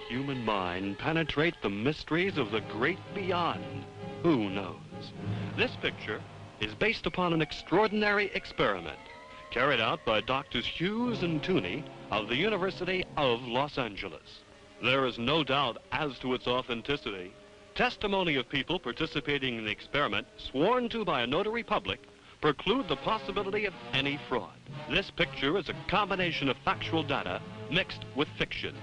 human mind penetrate the mysteries of the great beyond? Who knows? This picture is based upon an extraordinary experiment carried out by Drs. Hughes and Tooney of the University of Los Angeles. There is no doubt as to its authenticity. Testimony of people participating in the experiment, sworn to by a notary public, preclude the possibility of any fraud. This picture is a combination of factual data mixed with fiction.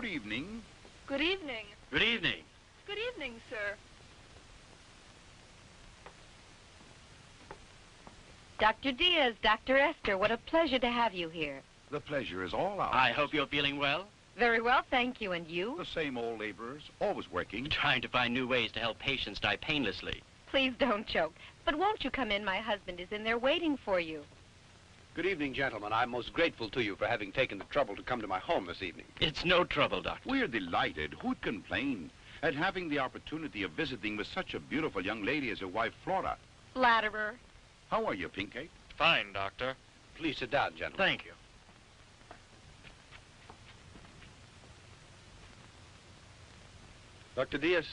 Good evening. Good evening. Good evening. Good evening, sir. Dr. Diaz, Dr. Esther, what a pleasure to have you here. The pleasure is all ours. I hope you're feeling well. Very well, thank you. And you? The same old laborers, always working. Trying to find new ways to help patients die painlessly. Please don't choke. But won't you come in? My husband is in there waiting for you. Good evening, gentlemen. I'm most grateful to you for having taken the trouble to come to my home this evening. It's no trouble, Doctor. We're delighted. Who'd complain at having the opportunity of visiting with such a beautiful young lady as your wife, Flora? Flatterer. How are you, Pinkett? Fine, Doctor. Please sit down, gentlemen. Thank you. Dr. Diaz,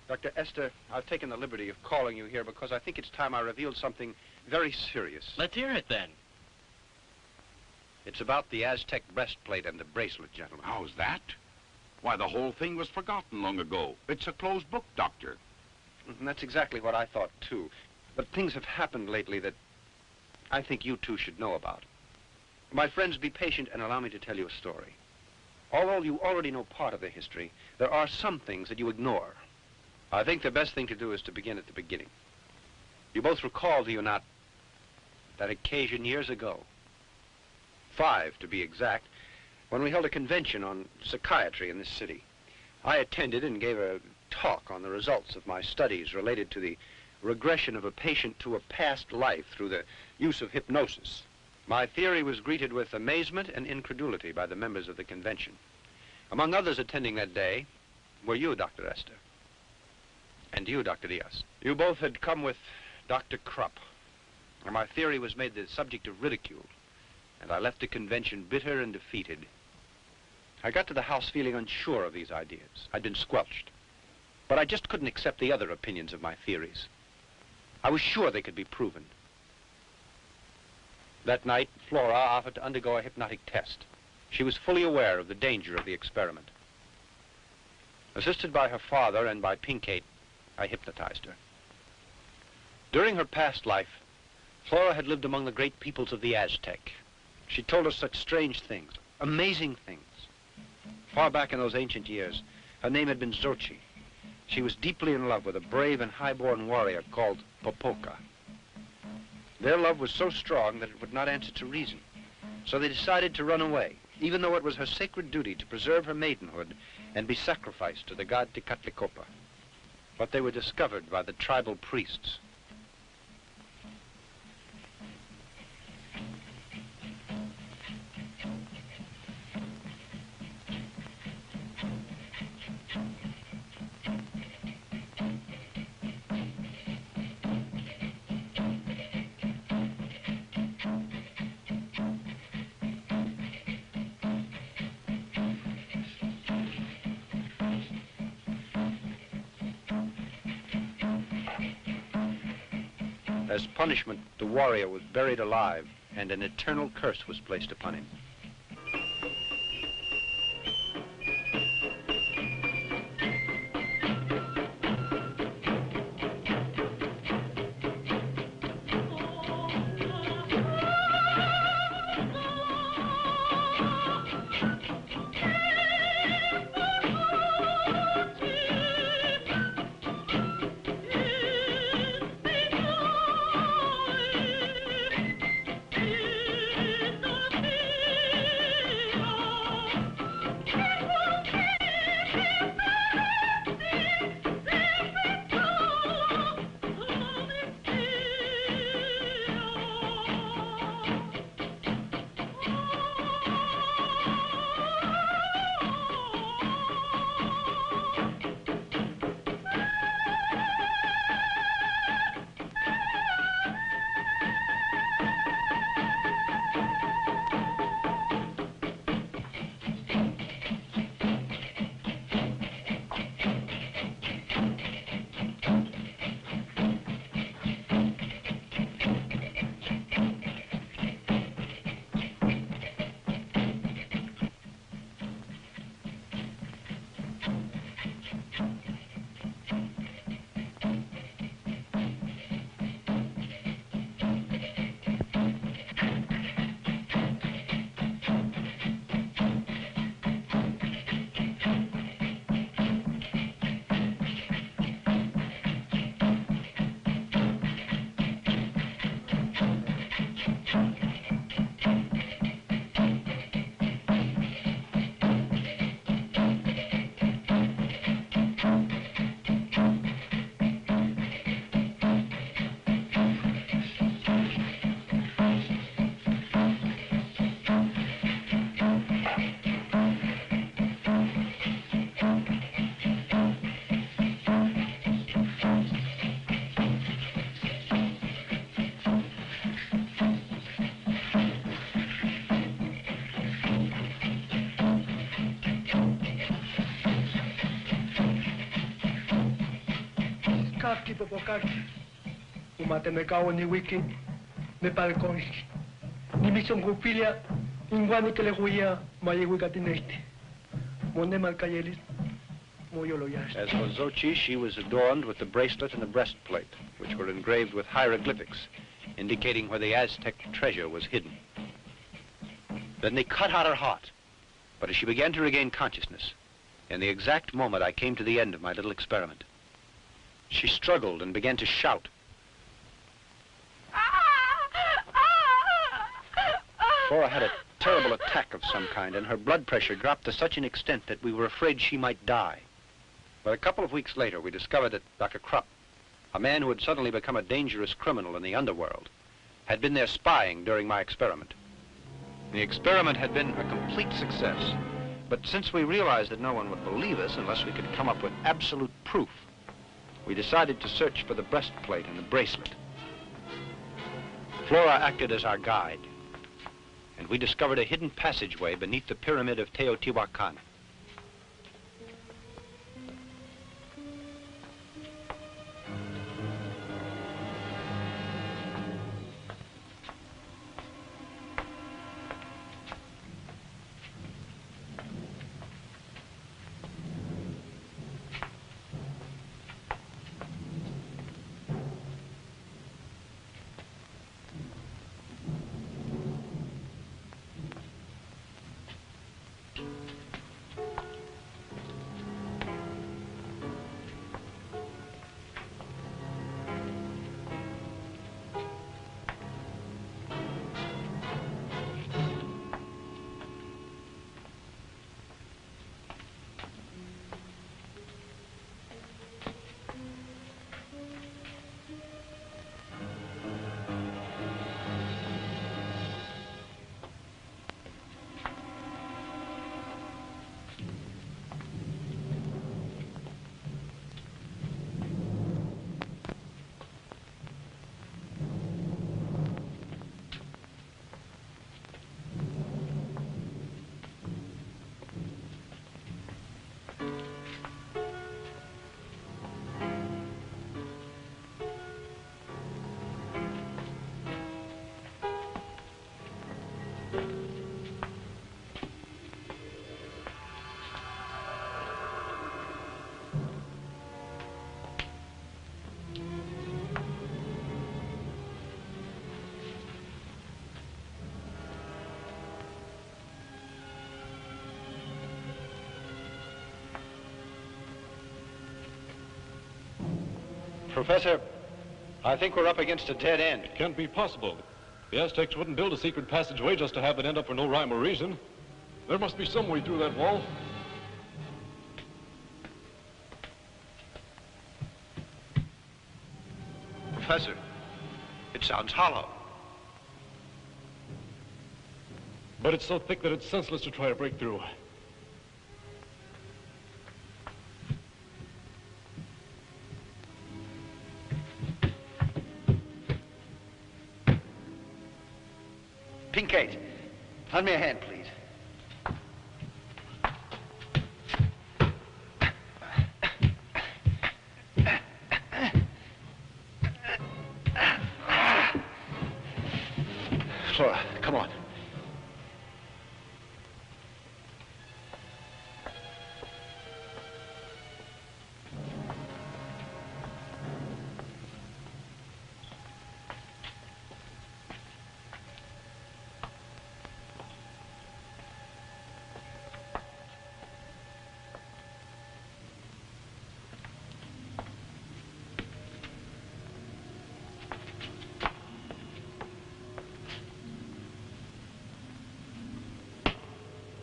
Dr. Esther, I've taken the liberty of calling you here because I think it's time I revealed something very serious. Let's hear it, then. It's about the Aztec breastplate and the bracelet, gentlemen. How's that? Why, the whole thing was forgotten long ago. It's a closed book, Doctor. And that's exactly what I thought, too. But things have happened lately that I think you two should know about. My friends, be patient and allow me to tell you a story. Although you already know part of the history, there are some things that you ignore. I think the best thing to do is to begin at the beginning. You both recall, do you not, that occasion years ago, 5 to be exact, when we held a convention on psychiatry in this city. I attended and gave a talk on the results of my studies related to the regression of a patient to a past life through the use of hypnosis. My theory was greeted with amazement and incredulity by the members of the convention. Among others attending that day were you, Dr. Esther, and you, Dr. Diaz. You both had come with Dr. Krupp, and my theory was made the subject of ridicule, and I left the convention bitter and defeated. I got to the house feeling unsure of these ideas. I'd been squelched, but I just couldn't accept the other opinions of my theories. I was sure they could be proven. That night, Flora offered to undergo a hypnotic test. She was fully aware of the danger of the experiment. Assisted by her father and by Pinkate, I hypnotized her. During her past life, Flora had lived among the great peoples of the Aztec. She told us such strange things, amazing things. Far back in those ancient years, her name had been Xochi. She was deeply in love with a brave and high-born warrior called Popoca. Their love was so strong that it would not answer to reason. So they decided to run away, even though it was her sacred duty to preserve her maidenhood and be sacrificed to the god Tecatlicopa. But they were discovered by the tribal priests. As punishment, the warrior was buried alive, and an eternal curse was placed upon him. Kaki Popoca, umate me kawo ni wiki, me palcon, ni mission grupilia, ingwani que le huía, mayewi gatineste, monde malcayelis, moyolo yash. As for Xochi, she was adorned with the bracelet and the breastplate, which were engraved with hieroglyphics, indicating where the Aztec treasure was hidden. Then they cut out her heart, but as she began to regain consciousness, in the exact moment I came to the end of my little experiment, she struggled and began to shout. Flora had a terrible attack of some kind, and her blood pressure dropped to such an extent that we were afraid she might die. But a couple of weeks later, we discovered that Dr. Krupp, a man who had suddenly become a dangerous criminal in the underworld, had been there spying during my experiment. The experiment had been a complete success, but since we realized that no one would believe us unless we could come up with absolute proof, we decided to search for the breastplate and the bracelet. Flora acted as our guide, and we discovered a hidden passageway beneath the pyramid of Teotihuacan. Professor, I think we're up against a dead end. It can't be possible. The Aztecs wouldn't build a secret passageway just to have it end up for no rhyme or reason. There must be some way through that wall. Professor, it sounds hollow. But it's so thick that it's senseless to try to break through. Pinkate, lend me a hand, please. Flora, come on.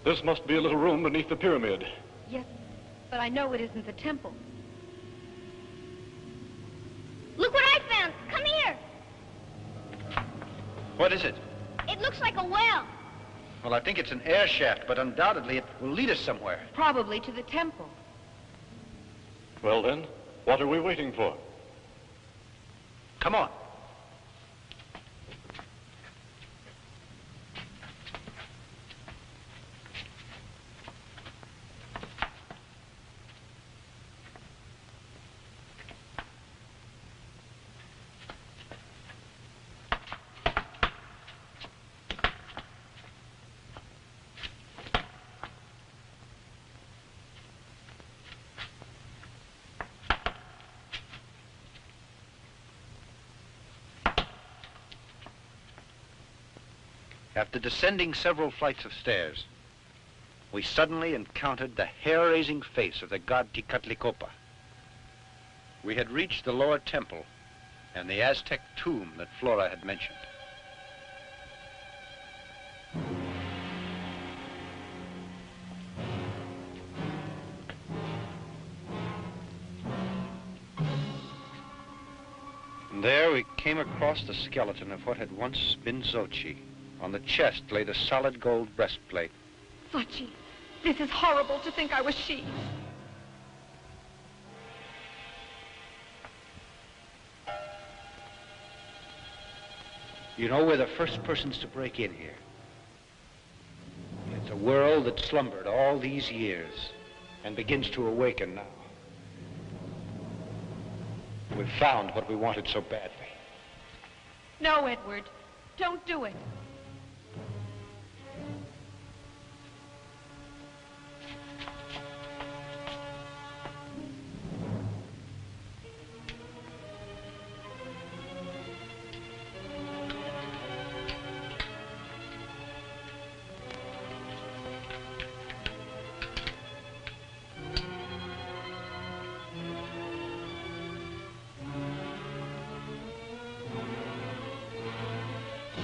This must be a little room beneath the pyramid. Yes, but I know it isn't the temple. Look what I found. Come here. What is it? It looks like a well. Well, I think it's an air shaft, but undoubtedly it will lead us somewhere. Probably to the temple. Well then, what are we waiting for? Come on. After descending several flights of stairs, we suddenly encountered the hair-raising face of the god Tezcatlipoca. We had reached the lower temple and the Aztec tomb that Flora had mentioned. And there we came across the skeleton of what had once been Xochitl. On the chest lay the solid gold breastplate. Xochitl, this is horrible to think I was she. You know, we're the first persons to break in here. It's a world that slumbered all these years and begins to awaken now. We've found what we wanted so badly. No, Edward, don't do it.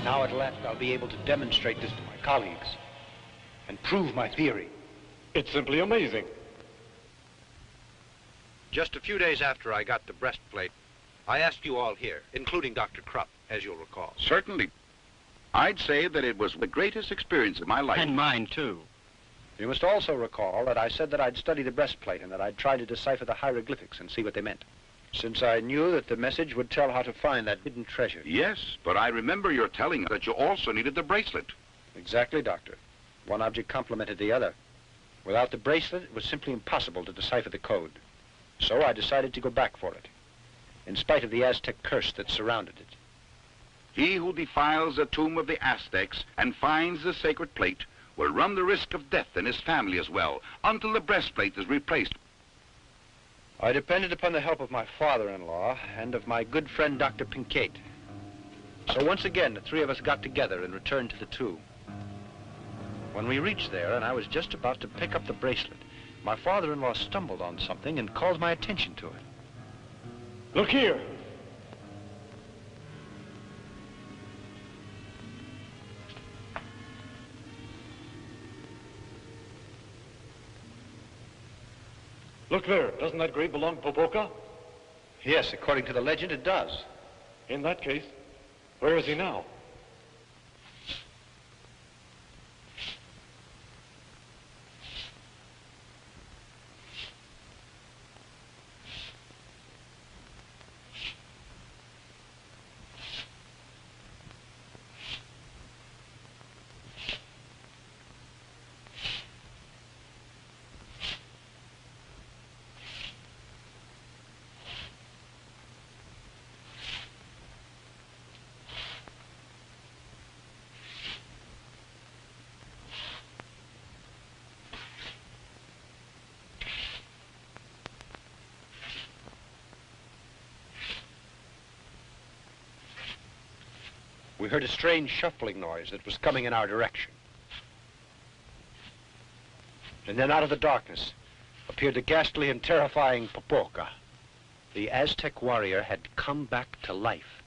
Now at last I'll be able to demonstrate this to my colleagues and prove my theory. It's simply amazing. Just a few days after I got the breastplate, I asked you all here, including Dr. Krupp, as you'll recall. Certainly. I'd say that it was the greatest experience of my life. And mine, too. You must also recall that I said that I'd study the breastplate and that I'd try to decipher the hieroglyphics and see what they meant, since I knew that the message would tell how to find that hidden treasure. Yes, but I remember your telling us that you also needed the bracelet. Exactly, Doctor. One object complemented the other. Without the bracelet, it was simply impossible to decipher the code. So I decided to go back for it, in spite of the Aztec curse that surrounded it. He who defiles the tomb of the Aztecs and finds the sacred plate will run the risk of death and his family as well, until the breastplate is replaced. I depended upon the help of my father-in-law and of my good friend, Dr. Pinkate. So once again, the three of us got together and returned to the tomb. When we reached there, and I was just about to pick up the bracelet, my father-in-law stumbled on something and called my attention to it. Look here. Look there. Doesn't that grave belong to Popoca? Yes, according to the legend, it does. In that case, where is he now? We heard a strange shuffling noise that was coming in our direction. And then out of the darkness appeared the ghastly and terrifying Popoca. The Aztec warrior had come back to life.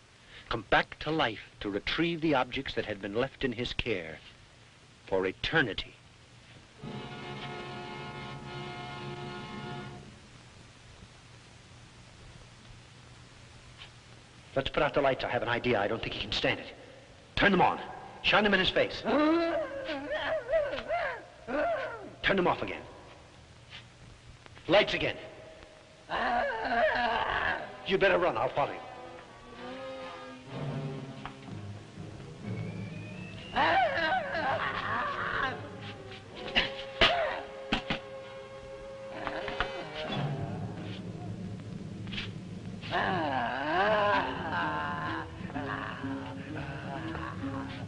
Come back to life to retrieve the objects that had been left in his care for eternity. Let's put out the lights. I have an idea. I don't think he can stand it. Turn them on. Shine them in his face. Turn them off again. Lights again. You better run. I'll follow you.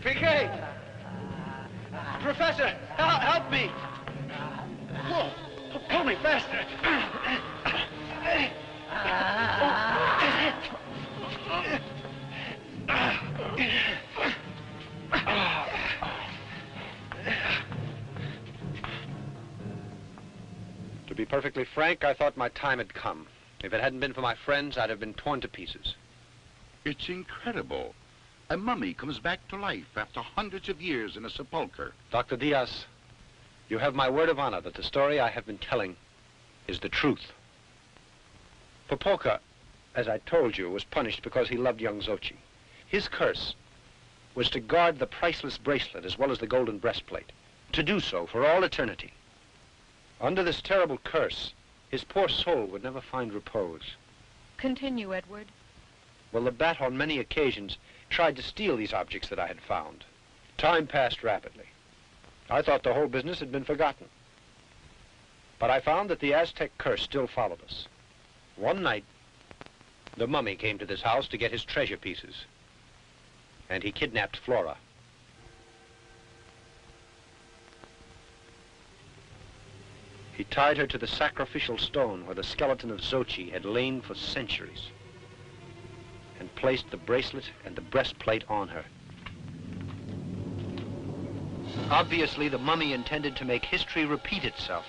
PK! Professor, help me! Whoa, pull me faster! To be perfectly frank, I thought my time had come. If it hadn't been for my friends, I'd have been torn to pieces. It's incredible. A mummy comes back to life after hundreds of years in a sepulcher. Dr. Diaz, you have my word of honor that the story I have been telling is the truth. Popoca, as I told you, was punished because he loved young Xochi. His curse was to guard the priceless bracelet as well as the golden breastplate, to do so for all eternity. Under this terrible curse, his poor soul would never find repose. Continue, Edward. Well, the bat on many occasions tried to steal these objects that I had found. Time passed rapidly. I thought the whole business had been forgotten. But I found that the Aztec curse still followed us. One night, the mummy came to this house to get his treasure pieces. And he kidnapped Flora. He tied her to the sacrificial stone where the skeleton of Xochi had lain for centuries, and placed the bracelet and the breastplate on her. Obviously, the mummy intended to make history repeat itself.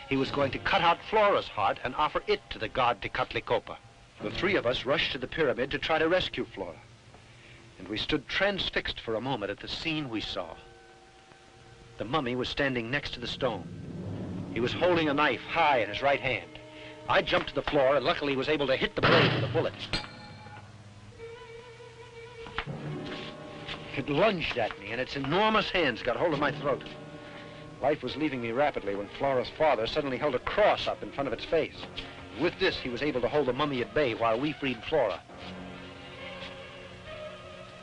He was going to cut out Flora's heart and offer it to the god Tecatlicopa. The three of us rushed to the pyramid to try to rescue Flora. And we stood transfixed for a moment at the scene we saw. The mummy was standing next to the stone. He was holding a knife high in his right hand. I jumped to the floor and luckily was able to hit the blade with a bullet. It lunged at me, and its enormous hands got hold of my throat. Life was leaving me rapidly when Flora's father suddenly held a cross up in front of its face. With this, he was able to hold the mummy at bay while we freed Flora.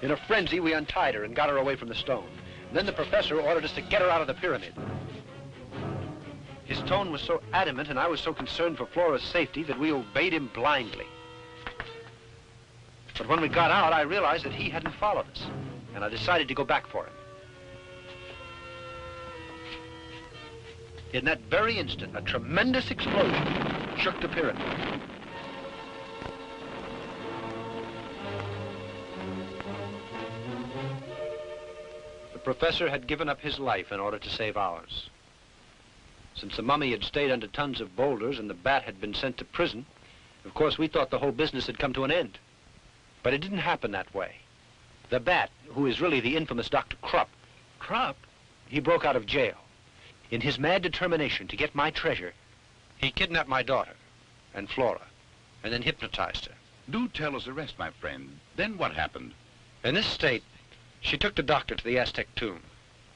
In a frenzy, we untied her and got her away from the stone. And then the professor ordered us to get her out of the pyramid. His tone was so adamant and I was so concerned for Flora's safety that we obeyed him blindly. But when we got out, I realized that he hadn't followed us, and I decided to go back for him. In that very instant, a tremendous explosion shook the pyramid. The professor had given up his life in order to save ours. Since the mummy had stayed under tons of boulders and the bat had been sent to prison, Of course, we thought the whole business had come to an end. But it didn't happen that way. The Bat, who is really the infamous Dr. Krupp. Krupp? He broke out of jail. In his mad determination to get my treasure, he kidnapped my daughter and Flora, and then hypnotized her. Do tell us the rest, my friend. Then what happened? In this state, she took the doctor to the Aztec tomb.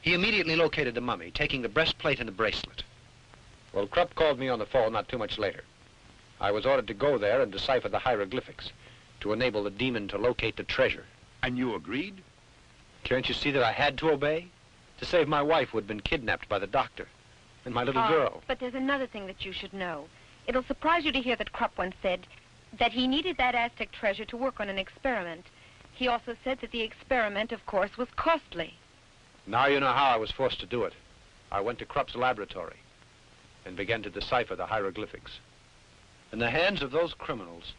He immediately located the mummy, taking the breastplate and the bracelet. Well, Krupp called me on the phone not too much later. I was ordered to go there and decipher the hieroglyphics to enable the demon to locate the treasure. And you agreed? Can't you see that I had to obey? To save my wife who had been kidnapped by the doctor, and my little girl. But there's another thing that you should know. It'll surprise you to hear that Krupp once said that he needed that Aztec treasure to work on an experiment. He also said that the experiment, of course, was costly. Now you know how I was forced to do it. I went to Krupp's laboratory and began to decipher the hieroglyphics. In the hands of those criminals,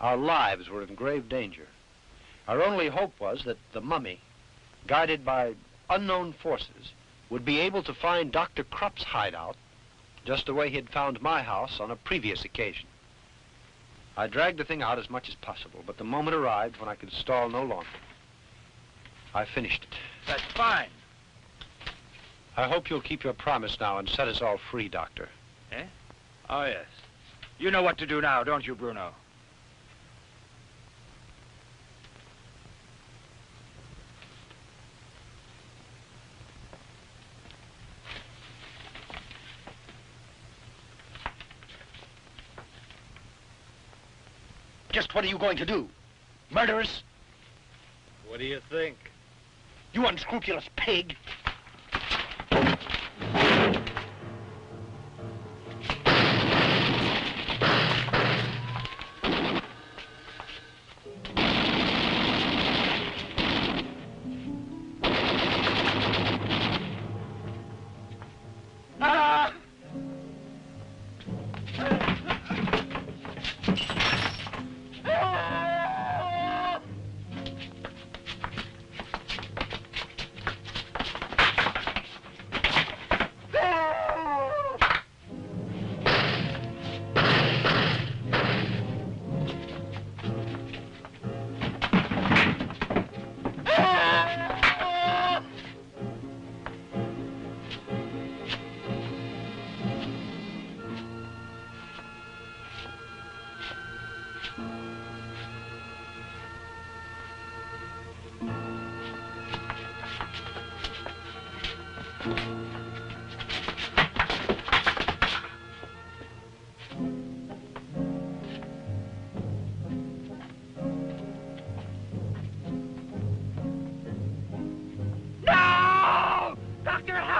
our lives were in grave danger. Our only hope was that the mummy, guided by unknown forces, would be able to find Dr. Krupp's hideout just the way he had found my house on a previous occasion. I dragged the thing out as much as possible, but the moment arrived when I could stall no longer. I finished it. That's fine. I hope you'll keep your promise now and set us all free, Doctor. Eh? Oh, yes. You know what to do now, don't you, Bruno? Just what are you going to do? Murder us? What do you think? You unscrupulous pig!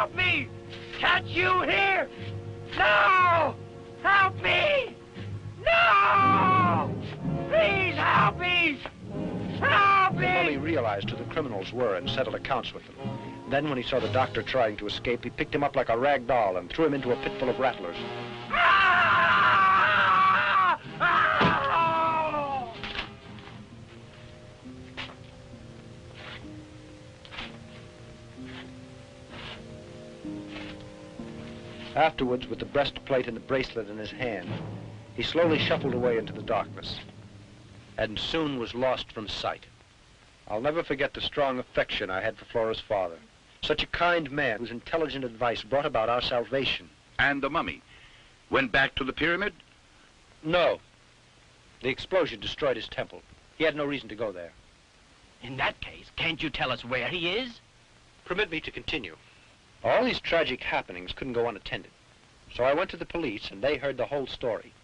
Help me! Can't you hear? No! Help me! No! Please help me! Help me! The mummy realized who the criminals were and settled accounts with them. Then, when he saw the doctor trying to escape, he picked him up like a rag doll and threw him into a pit full of rattlers. Ah! Ah! Afterwards, with the breastplate and the bracelet in his hand, he slowly shuffled away into the darkness and soon was lost from sight. I'll never forget the strong affection I had for Flora's father. Such a kind man whose intelligent advice brought about our salvation. And the mummy went back to the pyramid? No. The explosion destroyed his temple. He had no reason to go there. In that case, can't you tell us where he is? Permit me to continue. All these tragic happenings couldn't go unattended. So I went to the police, and they heard the whole story.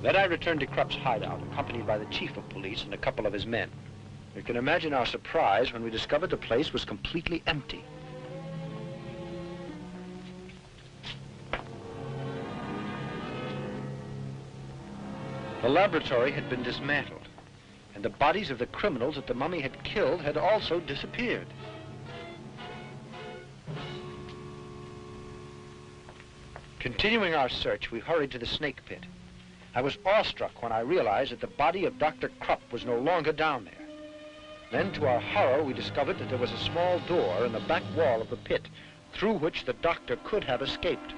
Then I returned to Krupp's hideout, accompanied by the chief of police and a couple of his men. You can imagine our surprise when we discovered the place was completely empty. The laboratory had been dismantled, and the bodies of the criminals that the mummy had killed had also disappeared. Continuing our search, we hurried to the snake pit. I was awestruck when I realized that the body of Dr. Krupp was no longer down there. Then, to our horror, we discovered that there was a small door in the back wall of the pit, through which the doctor could have escaped.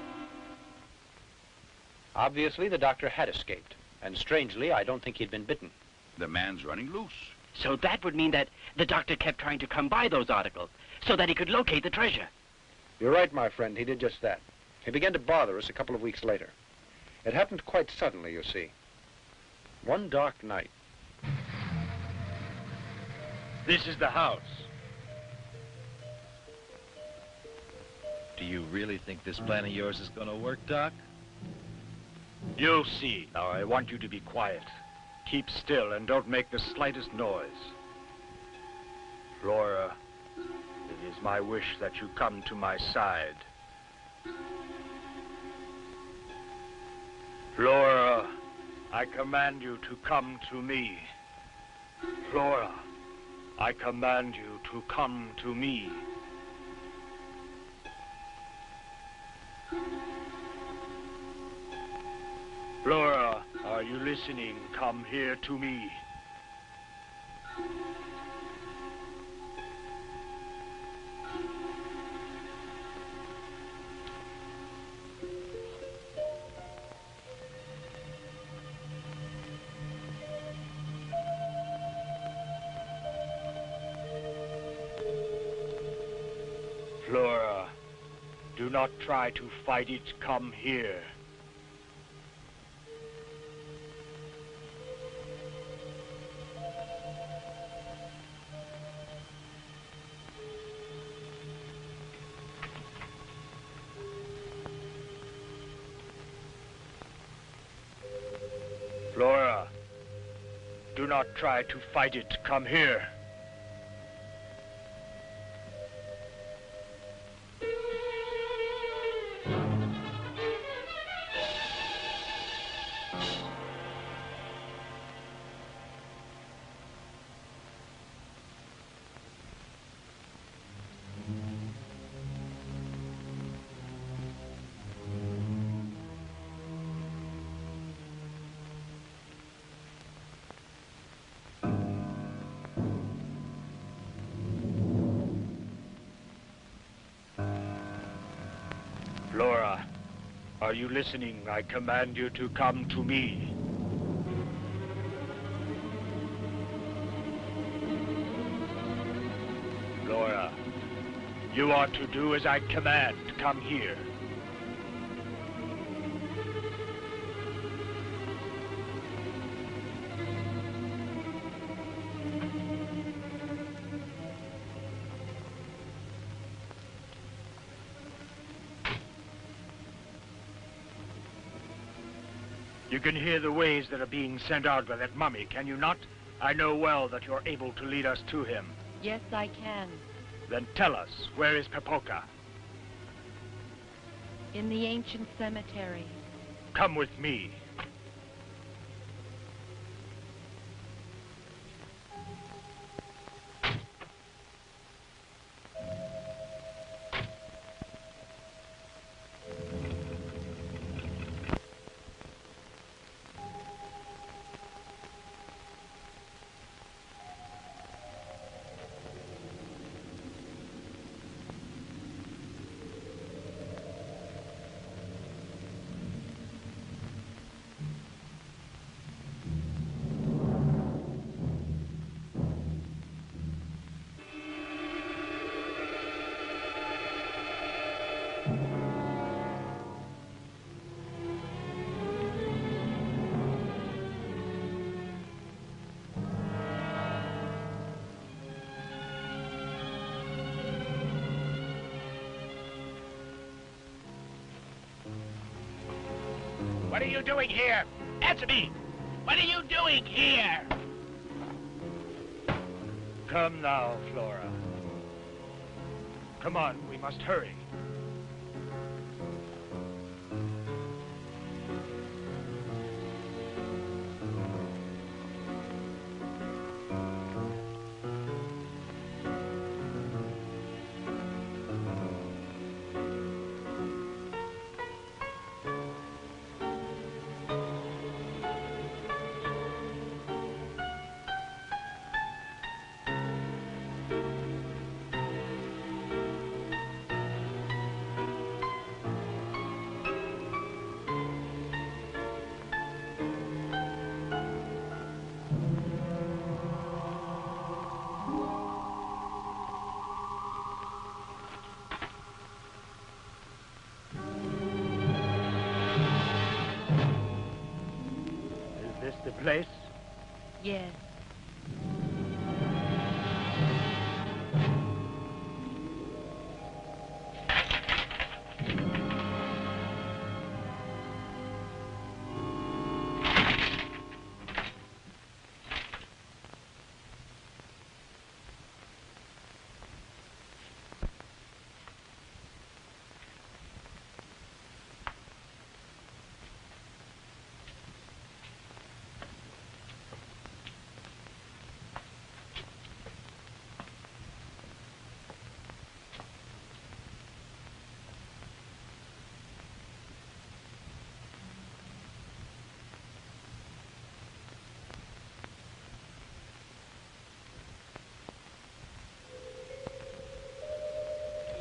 Obviously, the doctor had escaped, And strangely, I don't think he'd been bitten. The man's running loose. So that would mean that the doctor kept trying to come by those articles so that he could locate the treasure. You're right, my friend. He did just that. He began to bother us a couple of weeks later. It happened quite suddenly, you see. One dark night. This is the house. Do you really think this plan of yours is gonna work, Doc? You'll see. Now, I want you to be quiet. Keep still and don't make the slightest noise. Flora, it is my wish that you come to my side. Flora, I command you to come to me. Flora, I command you to come to me. Flora, are you listening? Come here to me. Flora, do not try to fight it. Come here. Flora, do not try to fight it. Come here. Flora, are you listening? I command you to come to me. Flora, you are to do as I command. Come here. You can hear the waves that are being sent out by that mummy, can you not? I know well that you're able to lead us to him. Yes, I can. Then tell us, where is Popoca? In the ancient cemetery. Come with me. What are you doing here? Answer me! What are you doing here? Come now, Flora. Come on, we must hurry. place? Yes.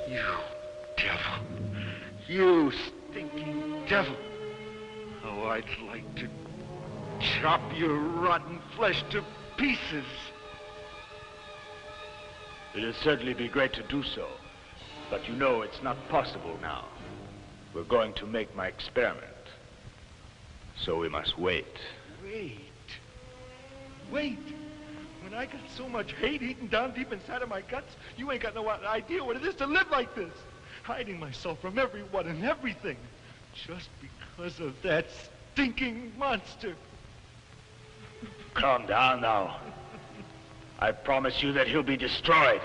You devil. You stinking devil. Oh, I'd like to chop your rotten flesh to pieces. It'll certainly be great to do so, but you know it's not possible now. We're going to make my experiment, so we must wait. Wait. When I got so much hate eaten down deep inside of my guts, you ain't got no idea what it is to live like this. Hiding myself from everyone and everything. Just because of that stinking monster. Calm down now. I promise you that he'll be destroyed.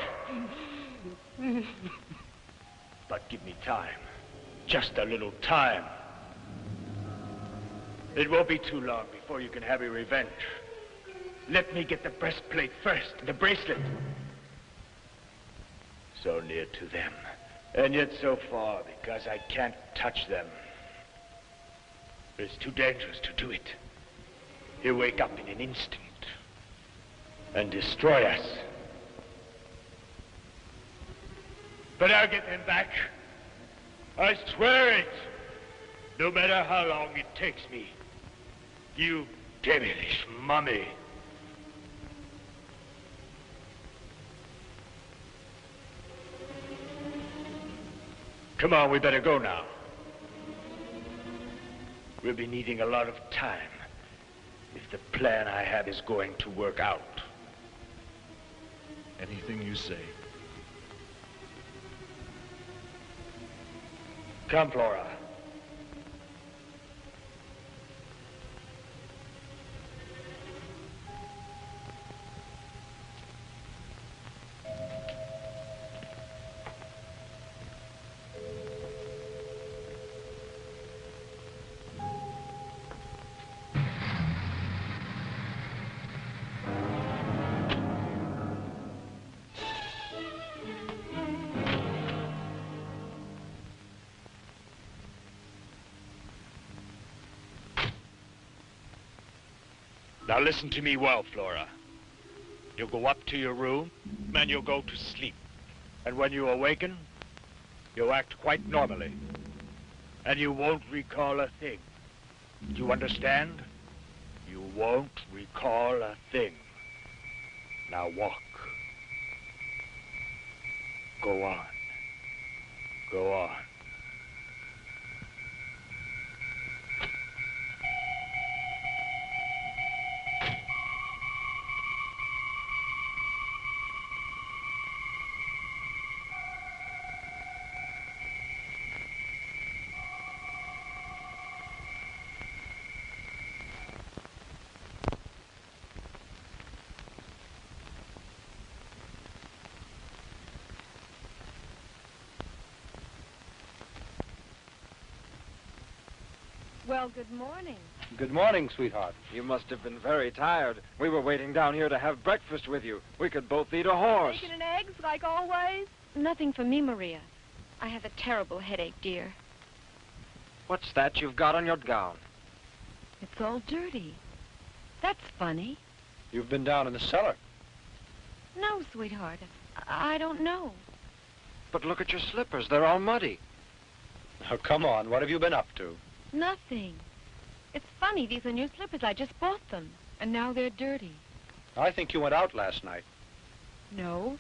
But give me time. Just a little time. It won't be too long before you can have your revenge. Let me get the breastplate first, the bracelet. So near to them, and yet so far because I can't touch them. It's too dangerous to do it. He'll wake up in an instant and destroy us. But I'll get them back. I swear it. No matter how long it takes me. You devilish mummy. Come on, we better go now. We'll be needing a lot of time if the plan I have is going to work out. Anything you say. Come, Flora. Now listen to me well, Flora. You'll go up to your room, and you'll go to sleep. And when you awaken, you'll act quite normally. And you won't recall a thing. Do you understand? You won't recall a thing. Now walk. Go on. Go on. Well, good morning. Good morning, sweetheart. You must have been very tired. We were waiting down here to have breakfast with you. We could both eat a horse. Bacon and eggs, like always? Nothing for me, Maria. I have a terrible headache, dear. What's that you've got on your gown? It's all dirty. That's funny. You've been down in the cellar. No, sweetheart. I don't know. But look at your slippers. They're all muddy. Now, come on. What have you been up to? Nothing. It's funny. These are new slippers. I just bought them. And now they're dirty. I think you went out last night. No.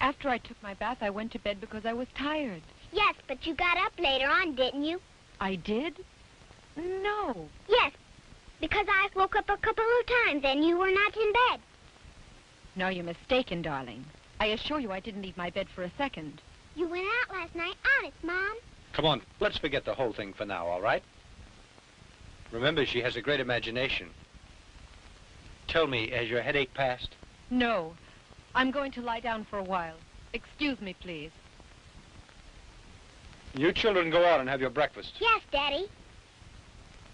After I took my bath, I went to bed because I was tired. Yes, but you got up later on, didn't you? I did? No. Yes. Because I woke up a couple of times and you were not in bed. No, you're mistaken, darling. I assure you I didn't leave my bed for a second. You went out last night. Honest, Mom. Come on, let's forget the whole thing for now, all right? Remember, she has a great imagination. Tell me, has your headache passed? No. I'm going to lie down for a while. Excuse me, please. You children go out and have your breakfast. Yes, Daddy.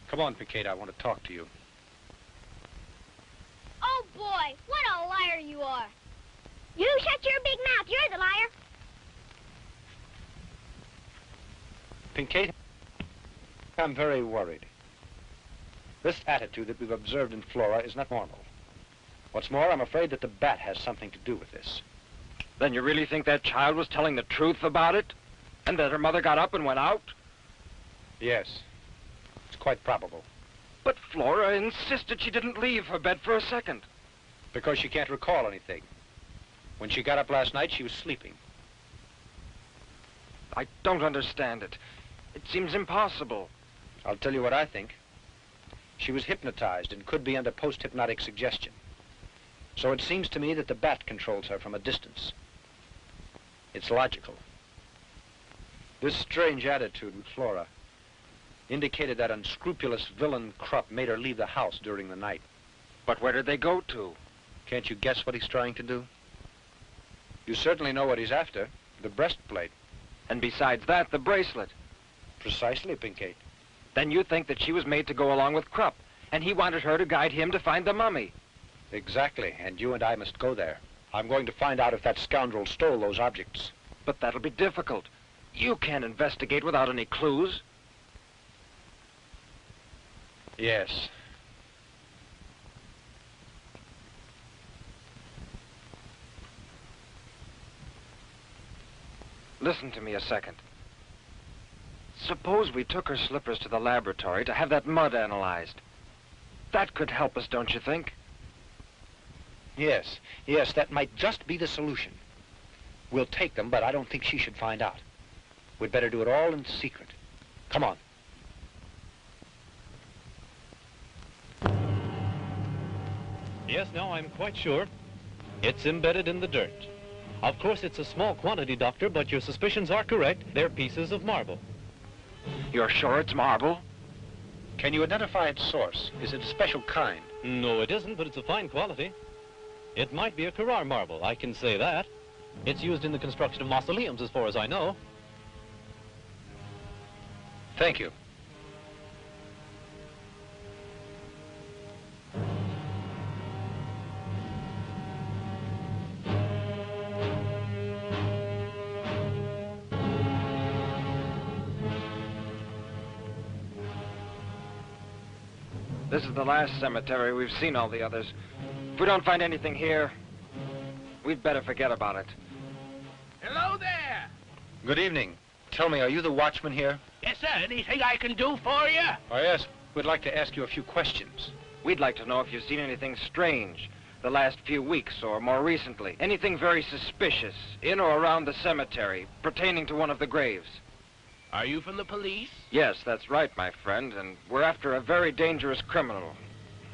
Come on, Piquet, I want to talk to you. Oh, boy, what a liar you are. You shut your big mouth. You're the liar. Piquet, I'm very worried. This attitude that we've observed in Flora is not normal. What's more, I'm afraid that the bat has something to do with this. Then you really think that child was telling the truth about it? And that her mother got up and went out? Yes. It's quite probable. But Flora insisted she didn't leave her bed for a second. Because she can't recall anything. When she got up last night, she was sleeping. I don't understand it. It seems impossible. I'll tell you what I think. She was hypnotized and could be under post-hypnotic suggestion. So it seems to me that the bat controls her from a distance. It's logical. This strange attitude with Flora indicated that unscrupulous villain Krupp made her leave the house during the night. But where did they go to? Can't you guess what he's trying to do? You certainly know what he's after, the breastplate. And besides that, the bracelet. Precisely, Pinkate. Then you think that she was made to go along with Krupp, and he wanted her to guide him to find the mummy. Exactly, and you and I must go there. I'm going to find out if that scoundrel stole those objects. But that'll be difficult. You can't investigate without any clues. Yes. Listen to me a second. Suppose we took her slippers to the laboratory to have that mud analyzed. That could help us, don't you think? Yes, yes, that might just be the solution. We'll take them, but I don't think she should find out. We'd better do it all in secret. Come on. Yes, no, I'm quite sure. It's embedded in the dirt. Of course, it's a small quantity, Doctor, but your suspicions are correct. They're pieces of marble. You're sure it's marble? Can you identify its source? Is it a special kind? No, it isn't, but it's a fine quality. It might be a Carrara marble, I can say that. It's used in the construction of mausoleums, as far as I know. Thank you. This is the last cemetery. We've seen all the others. If we don't find anything here, we'd better forget about it. Hello there. Good evening. Tell me, are you the watchman here? Yes, sir. Anything I can do for you? Oh, yes. We'd like to ask you a few questions. We'd like to know if you've seen anything strange the last few weeks or more recently. Anything very suspicious in or around the cemetery pertaining to one of the graves. Are you from the police? Yes, that's right, my friend, and we're after a very dangerous criminal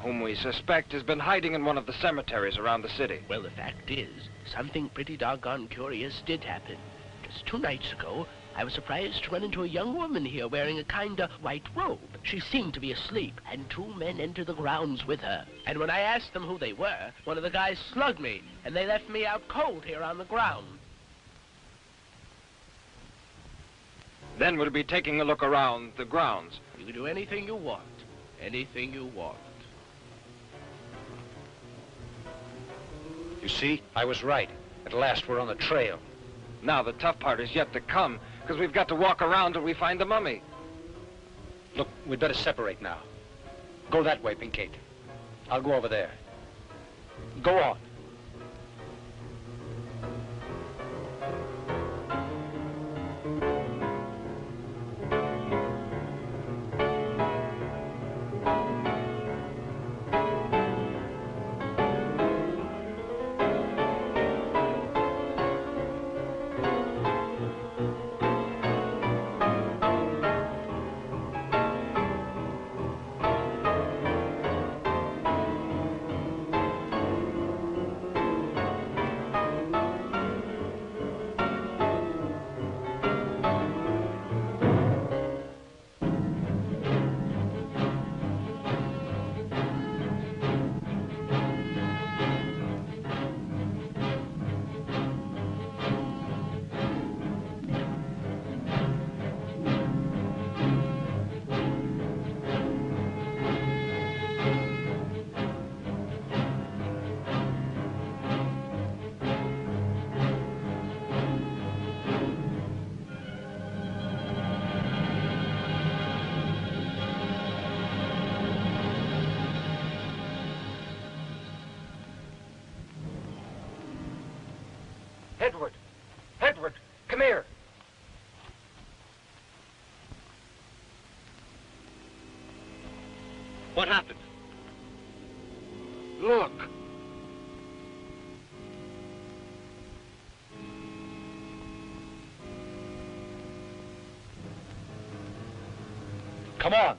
whom we suspect has been hiding in one of the cemeteries around the city. Well, the fact is, something pretty doggone curious did happen. Just 2 nights ago, I was surprised to run into a young woman here wearing a kind of white robe. She seemed to be asleep, and 2 men entered the grounds with her. And when I asked them who they were, one of the guys slugged me, and they left me out cold here on the ground. Then we'll be taking a look around the grounds. You can do anything you want. Anything you want. You see, I was right. At last, we're on the trail. Now the tough part is yet to come, because we've got to walk around till we find the mummy. Look, we'd better separate now. Go that way, Pinkate. I'll go over there. Go on. Edward! Edward, come here! What happened? Look! Come on.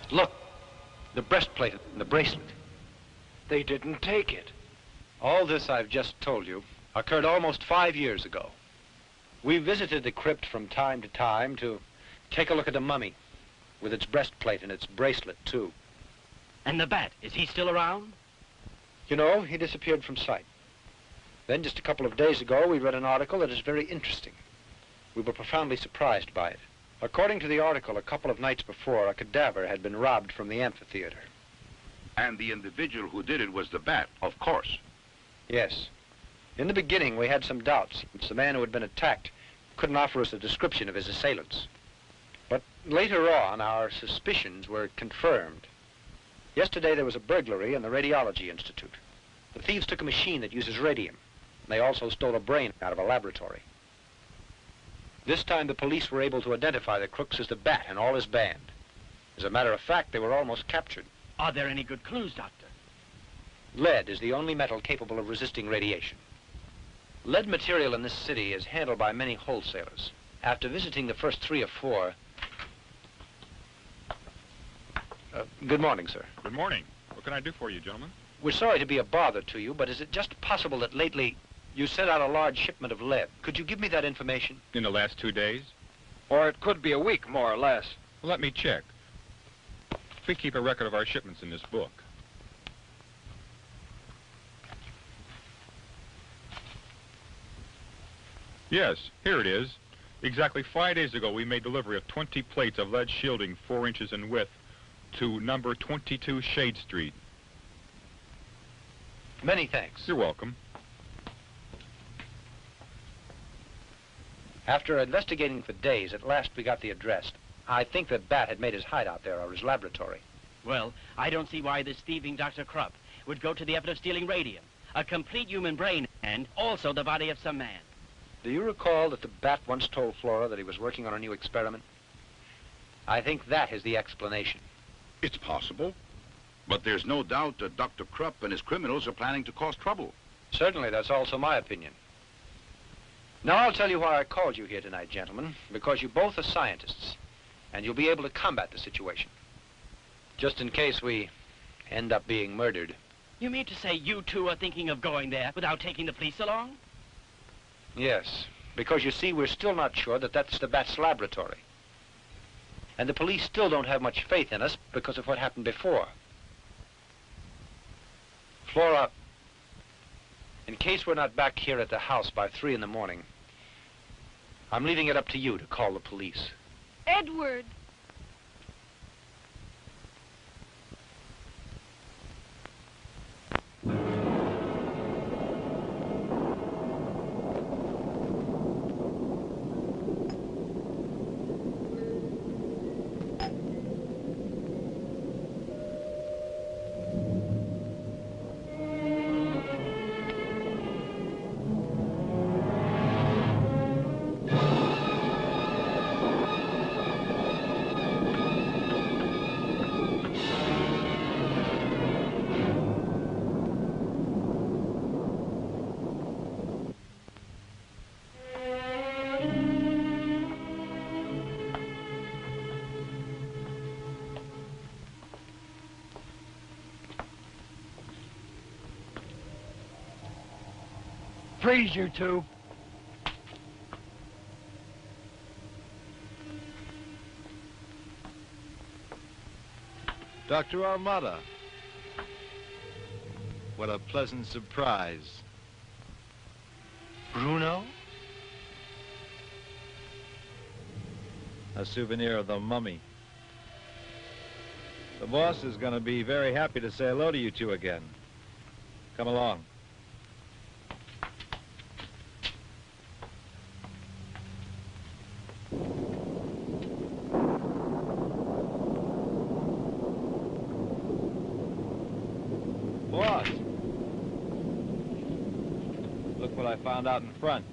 Look, the breastplate and the bracelet. They didn't take it. All this I've just told you occurred almost 5 years ago. We visited the crypt from time to time to take a look at the mummy, with its breastplate and its bracelet, too. And the bat, is he still around? You know, he disappeared from sight. Then, just a couple of days ago, we read an article that is very interesting. We were profoundly surprised by it. According to the article, a couple of nights before, a cadaver had been robbed from the amphitheater. And the individual who did it was the bat, of course. Yes. In the beginning, we had some doubts, since the man who had been attacked couldn't offer us a description of his assailants. But later on, our suspicions were confirmed. Yesterday, there was a burglary in the Radiology Institute. The thieves took a machine that uses radium. And they also stole a brain out of a laboratory. This time, the police were able to identify the crooks as the Bat and all his band. As a matter of fact, they were almost captured. Are there any good clues, Doctor? Lead is the only metal capable of resisting radiation. Lead material in this city is handled by many wholesalers. After visiting the first 3 or 4... good morning, sir. Good morning. What can I do for you, gentlemen? We're sorry to be a bother to you, but is it just possible that lately you sent out a large shipment of lead? Could you give me that information? In the last 2 days? Or it could be a week, more or less. Well, let me check. We keep a record of our shipments in this book. Yes, here it is. Exactly 5 days ago, we made delivery of 20 plates of lead shielding 4 inches in width to number 22 Shade Street. Many thanks. You're welcome. After investigating for days, at last we got the address. I think that Bat had made his hideout there, or his laboratory. Well, I don't see why this thieving Dr. Krupp would go to the effort of stealing radium, a complete human brain, and also the body of some man. Do you recall that the Bat once told Flora that he was working on a new experiment? I think that is the explanation. It's possible. But there's no doubt that Dr. Krupp and his criminals are planning to cause trouble. Certainly, that's also my opinion. Now, I'll tell you why I called you here tonight, gentlemen. Because you both are scientists, and you'll be able to combat the situation. Just in case we end up being murdered. You mean to say you two are thinking of going there without taking the police along? Yes, because you see, we're still not sure that that's the Bat's laboratory. And the police still don't have much faith in us because of what happened before. Flora, in case we're not back here at the house by 3 in the morning, I'm leaving it up to you to call the police. Edward! Freeze, you two. Dr. Armada. What a pleasant surprise. Bruno? A souvenir of the mummy. The boss is going to be very happy to say hello to you two again. Come along. Boss! Look what I found out in front.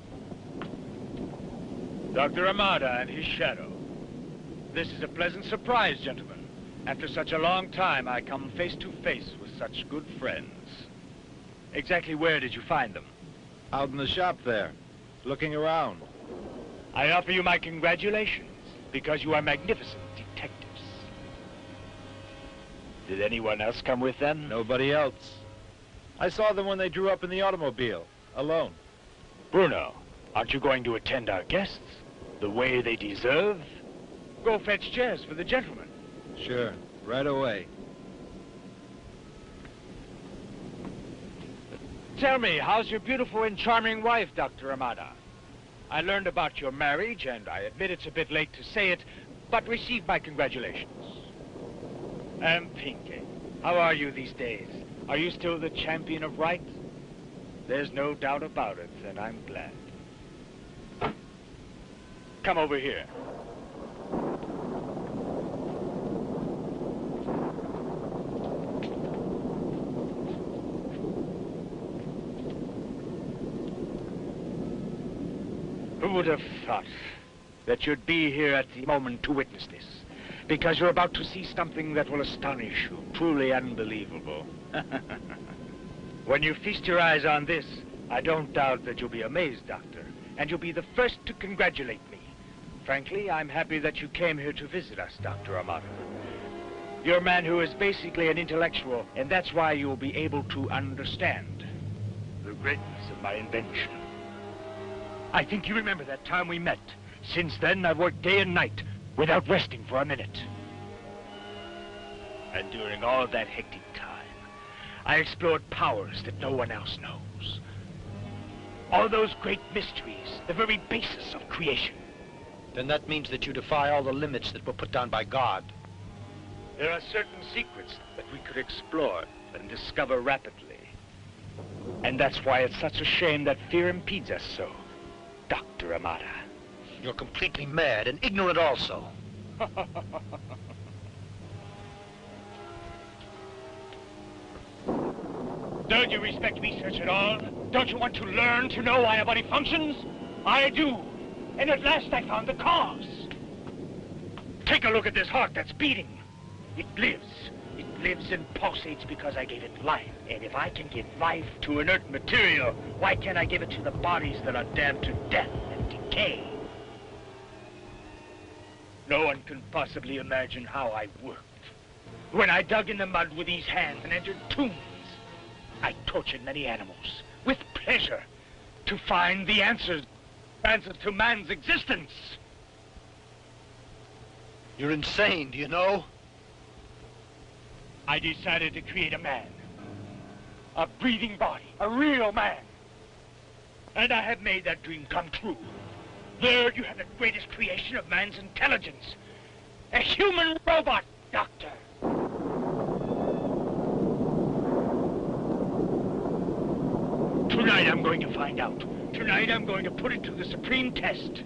Dr. Amada and his shadow. This is a pleasant surprise, gentlemen. After such a long time, I come face to face with such good friends. Exactly where did you find them? Out in the shop there, looking around. I offer you my congratulations, because you are magnificent detectives. Did anyone else come with them? Nobody else. I saw them when they drew up in the automobile, alone. Bruno, aren't you going to attend our guests the way they deserve? Go fetch chairs for the gentlemen. Sure, right away. Tell me, how's your beautiful and charming wife, Dr. Amada? I learned about your marriage, and I admit it's a bit late to say it, but receive my congratulations. And Pinky, how are you these days? Are you still the champion of right? There's no doubt about it, and I'm glad. Come over here. Who would have thought that you'd be here at the moment to witness this? Because you're about to see something that will astonish you, truly unbelievable. When you feast your eyes on this, I don't doubt that you'll be amazed, Doctor, and you'll be the first to congratulate me. Frankly, I'm happy that you came here to visit us, Dr. Amada. You're a man who is basically an intellectual, and that's why you'll be able to understand the greatness of my invention. I think you remember that time we met. Since then, I've worked day and night without resting for a minute. And during all that hectic time, I explored powers that no one else knows. All those great mysteries, the very basis of creation. Then that means that you defy all the limits that were put down by God. There are certain secrets that we could explore and discover rapidly. And that's why it's such a shame that fear impedes us so, Dr. Amada. You're completely mad and ignorant also. Don't you respect research at all? Don't you want to learn to know why a body functions? I do. And at last I found the cause. Take a look at this heart that's beating. It lives. It lives and pulsates because I gave it life. And if I can give life to inert material, why can't I give it to the bodies that are damned to death and decay? No one can possibly imagine how I worked. When I dug in the mud with these hands and entered tombs, I tortured many animals with pleasure to find the answers to man's existence. You're insane, do you know? I decided to create a man. A breathing body, a real man. And I have made that dream come true. There you have the greatest creation of man's intelligence. A human robot, Doctor. Tonight I'm going to find out. Tonight I'm going to put it to the supreme test.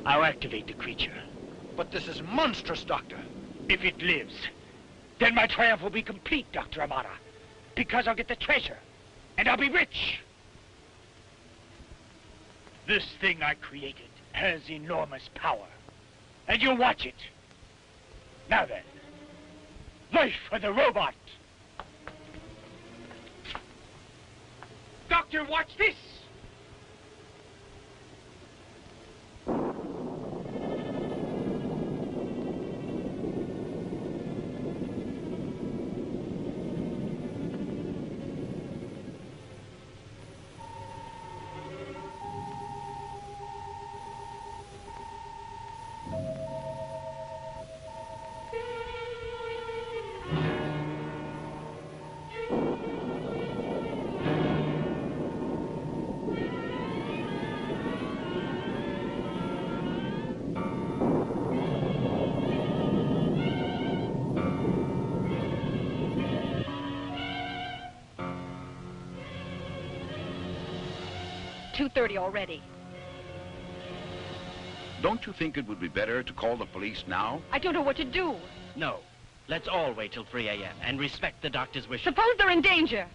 I'll activate the creature. But this is monstrous, Doctor. If it lives, then my triumph will be complete, Dr. Amada. Because I'll get the treasure, and I'll be rich. This thing I created has enormous power, and you'll watch it. Now then, life for the robot. Doctor, watch this. 2:30 already. Don't you think it would be better to call the police now? I don't know what to do. No. Let's all wait till 3 a.m. and respect the doctor's wishes. Suppose they're in danger.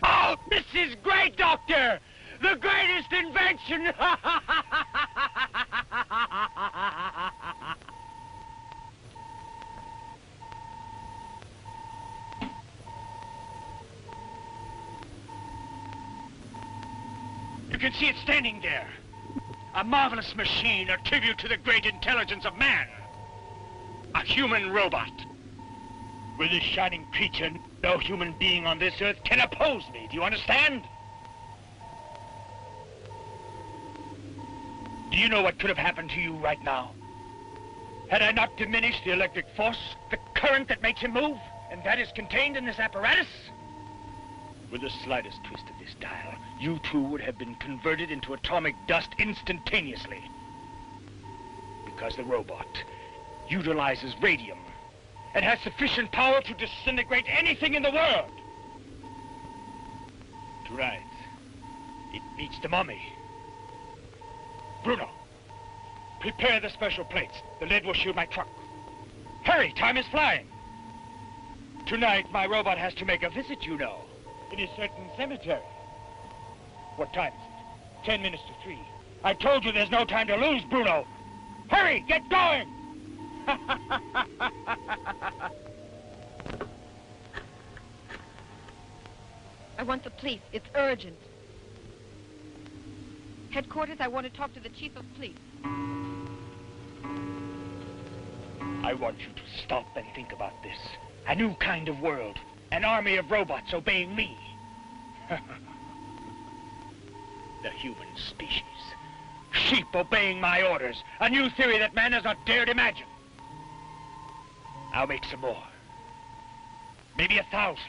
Oh, this is great, Doctor! The greatest invention! You can see it standing there. A marvelous machine, a tribute to the great intelligence of man. A human robot. With this shining creature, no human being on this earth can oppose me. Do you understand? Do you know what could have happened to you right now? Had I not diminished the electric force, the current that makes him move, and that is contained in this apparatus? With the slightest twist of this dial, you two would have been converted into atomic dust instantaneously. Because the robot utilizes radium and has sufficient power to disintegrate anything in the world. Right. It meets the mummy. Bruno, prepare the special plates. The lead will shield my truck. Hurry, time is flying. Tonight, my robot has to make a visit, you know, in a certain cemetery. What time is it? 10 minutes to 3. I told you there's no time to lose, Bruno. Hurry, get going! I want the police. It's urgent. Headquarters, I want to talk to the chief of police. I want you to stop and think about this. A new kind of world. An army of robots obeying me. The human species. Sheep obeying my orders. A new theory that man has not dared imagine. I'll make some more. Maybe 1,000.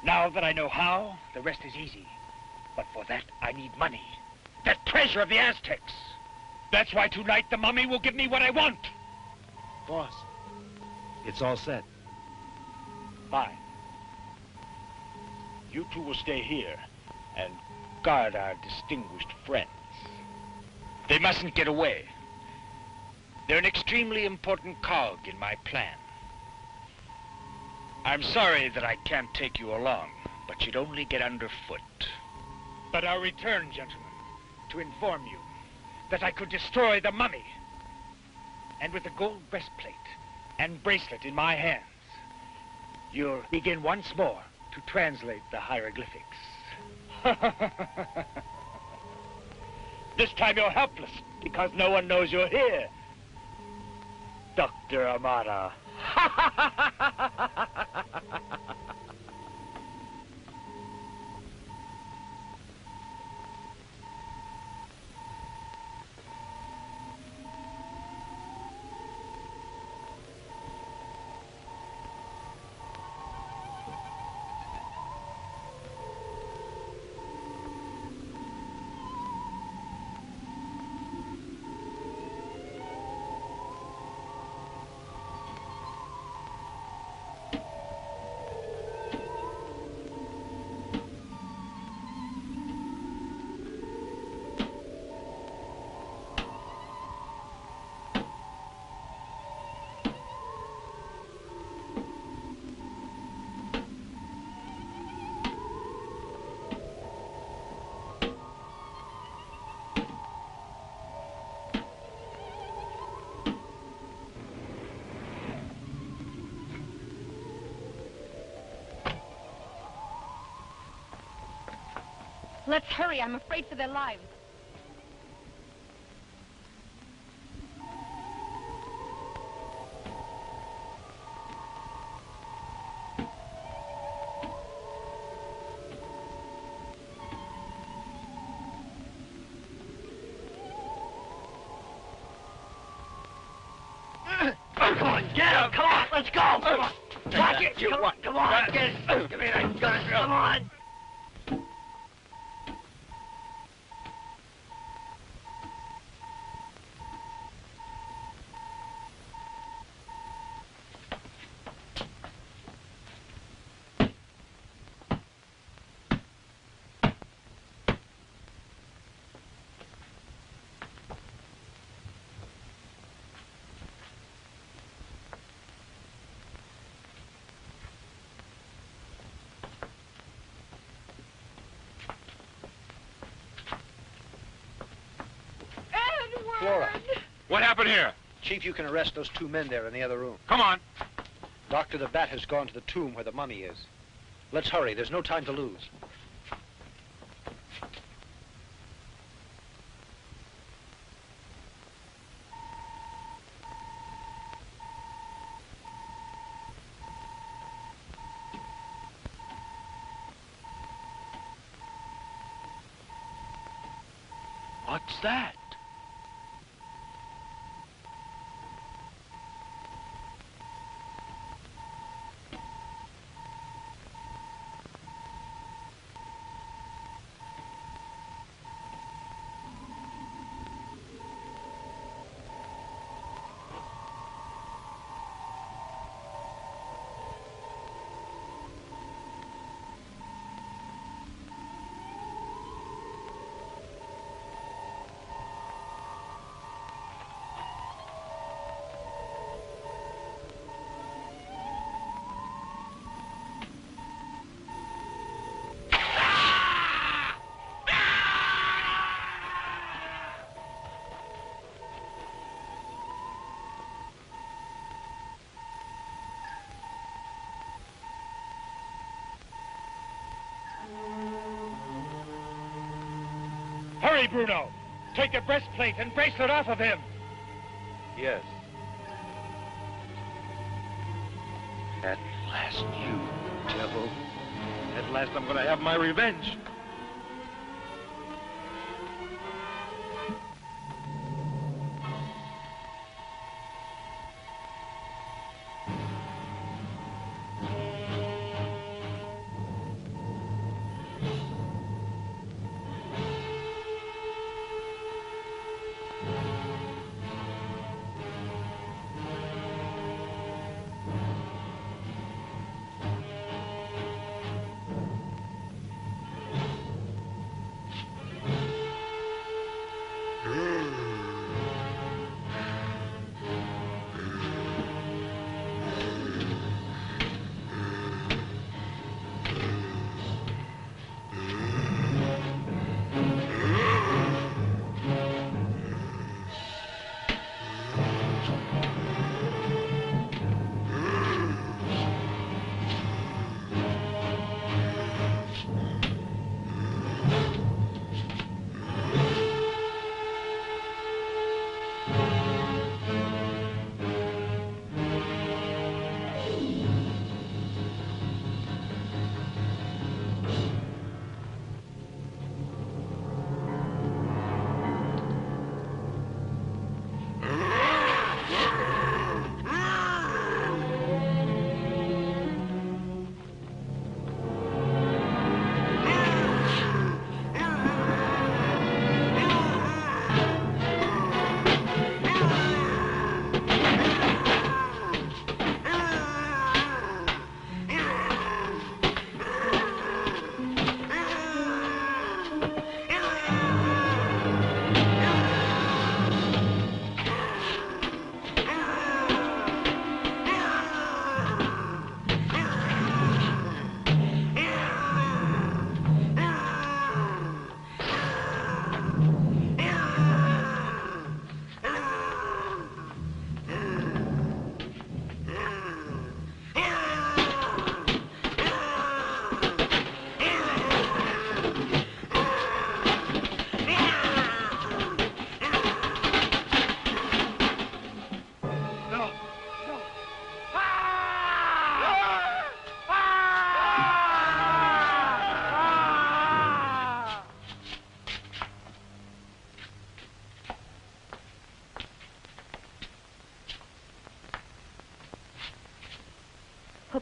Now that I know how, the rest is easy. But for that, I need money. That treasure of the Aztecs. That's why tonight the mummy will give me what I want. Boss, it's all set. Fine. You two will stay here and guard our distinguished friends. They mustn't get away. They're an extremely important cog in my plan. I'm sorry that I can't take you along, but you'd only get underfoot. But I'll return, gentlemen, to inform you that I could destroy the mummy. And with the gold breastplate and bracelet in my hands, you'll begin once more to translate the hieroglyphics. This time you're helpless, because no one knows you're here. Dr. Amara. Let's hurry. I'm afraid for their lives. Come on, get him! Come on, let's go! Come on! Watch it! Come on, get it! Give me that gun! Come on! Flora. What happened here? Chief, you can arrest those two men there in the other room. Come on. Dr. the Bat has gone to the tomb where the mummy is. Let's hurry. There's no time to lose. What's that? Hurry, Bruno. Take the breastplate and bracelet off of him. Yes. At last, you devil. At last I'm going to have my revenge.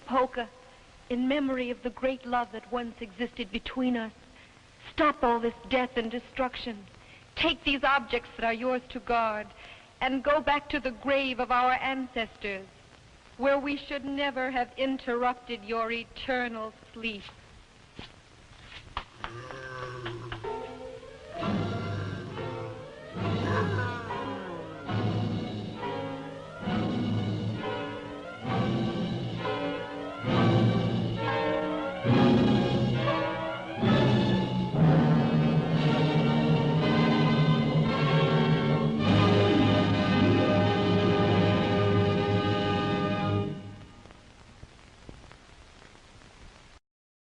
Popoca, in memory of the great love that once existed between us, stop all this death and destruction. Take these objects that are yours to guard, and go back to the grave of our ancestors, where we should never have interrupted your eternal sleep.